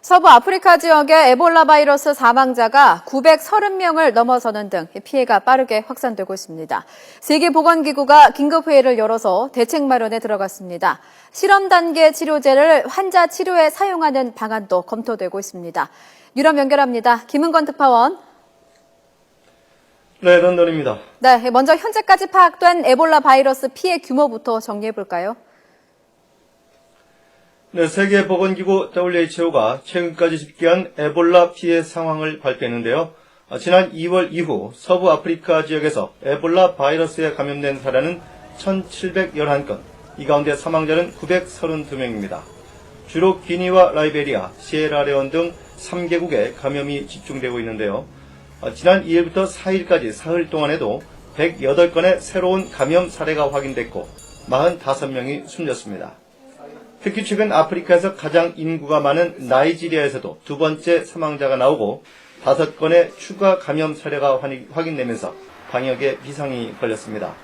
서부 아프리카 지역의 에볼라 바이러스 사망자가 930명을 넘어서는 등 피해가 빠르게 확산되고 있습니다. 세계보건기구가 긴급회의를 열어서 대책 마련에 들어갔습니다. 실험 단계 치료제를 환자 치료에 사용하는 방안도 검토되고 있습니다. 유럽 연결합니다. 김은건 특파원. 네, 런던입니다. 네, 먼저 현재까지 파악된 에볼라 바이러스 피해 규모부터 정리해볼까요? 네, 세계보건기구 WHO가 최근까지 집계한 에볼라 피해 상황을 발표했는데요. 지난 2월 이후 서부 아프리카 지역에서 에볼라 바이러스에 감염된 사례는 1,711건, 이 가운데 사망자는 932명입니다. 주로 기니와 라이베리아, 시에라레온 등 3개국에 감염이 집중되고 있는데요. 지난 2일부터 4일까지 사흘 동안에도 108건의 새로운 감염 사례가 확인됐고 45명이 숨졌습니다. 특히 최근 아프리카에서 가장 인구가 많은 나이지리아에서도 두 번째 사망자가 나오고 5건의 추가 감염 사례가 확인되면서 방역에 비상이 걸렸습니다.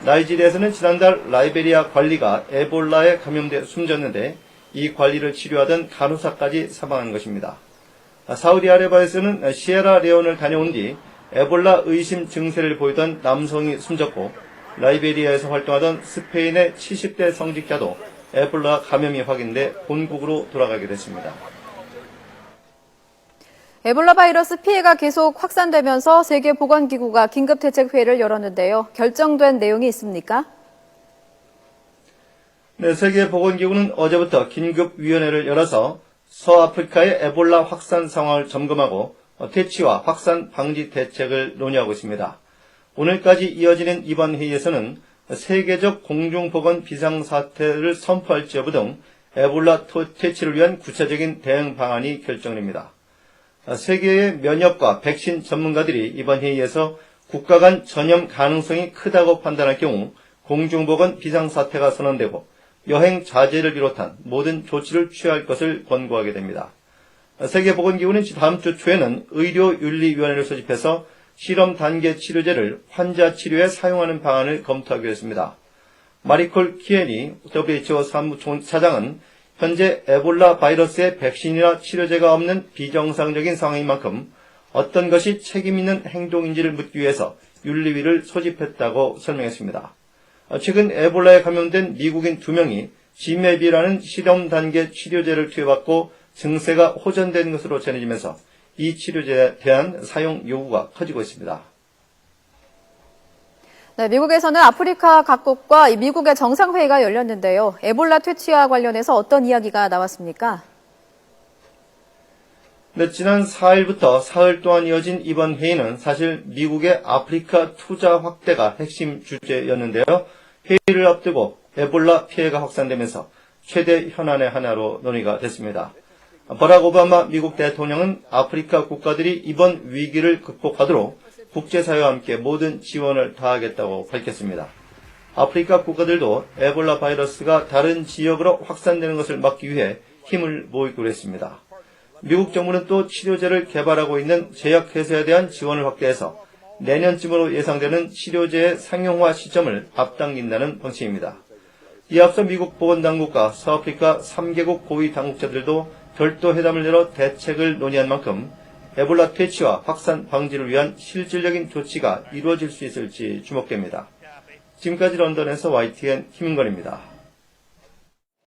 나이지리아에서는 지난달 라이베리아 관리가 에볼라에 감염돼 숨졌는데 이 관리를 치료하던 간호사까지 사망한 것입니다. 사우디아라비아에서는 시에라레온을 다녀온 뒤 에볼라 의심 증세를 보이던 남성이 숨졌고 라이베리아에서 활동하던 스페인의 70대 성직자도 에볼라 감염이 확인돼 본국으로 돌아가게 됐습니다. 에볼라 바이러스 피해가 계속 확산되면서 세계보건기구가 긴급대책회의를 열었는데요. 결정된 내용이 있습니까? 네, 세계보건기구는 어제부터 긴급위원회를 열어서 서아프리카의 에볼라 확산 상황을 점검하고 퇴치와 확산 방지 대책을 논의하고 있습니다. 오늘까지 이어지는 이번 회의에서는 세계적 공중보건 비상사태를 선포할지 여부 등 에볼라 퇴치를 위한 구체적인 대응 방안이 결정됩니다. 세계의 면역과 백신 전문가들이 이번 회의에서 국가 간 전염 가능성이 크다고 판단할 경우 공중보건 비상사태가 선언되고 여행 자제를 비롯한 모든 조치를 취할 것을 권고하게 됩니다. 세계보건기구는 다음 주 초에는 의료윤리위원회를 소집해서 실험 단계 치료제를 환자 치료에 사용하는 방안을 검토하기로 했습니다. 마리콜 키에니 WHO 사무총사장은 현재 에볼라 바이러스의 백신이나 치료제가 없는 비정상적인 상황인 만큼 어떤 것이 책임 있는 행동인지를 묻기 위해서 윤리위를 소집했다고 설명했습니다. 최근 에볼라에 감염된 미국인 2명이 지메비라는 실험 단계 치료제를 투여받고 증세가 호전된 것으로 전해지면서 이 치료제에 대한 사용 요구가 커지고 있습니다. 네, 미국에서는 아프리카 각국과 미국의 정상회의가 열렸는데요. 에볼라 퇴치와 관련해서 어떤 이야기가 나왔습니까? 네, 지난 4일부터 사흘 동안 이어진 이번 회의는 사실 미국의 아프리카 투자 확대가 핵심 주제였는데요. 회의를 앞두고 에볼라 피해가 확산되면서 최대 현안의 하나로 논의가 됐습니다. 버락 오바마 미국 대통령은 아프리카 국가들이 이번 위기를 극복하도록 국제사회와 함께 모든 지원을 다하겠다고 밝혔습니다. 아프리카 국가들도 에볼라 바이러스가 다른 지역으로 확산되는 것을 막기 위해 힘을 모으기로 했습니다. 미국 정부는 또 치료제를 개발하고 있는 제약회사에 대한 지원을 확대해서 내년쯤으로 예상되는 치료제의 상용화 시점을 앞당긴다는 방침입니다. 이에 앞서 미국 보건당국과 서아프리카 3개국 고위 당국자들도 별도 회담을 열어 대책을 논의한 만큼 에볼라 퇴치와 확산 방지를 위한 실질적인 조치가 이루어질 수 있을지 주목됩니다. 지금까지 런던에서 YTN 김은건입니다.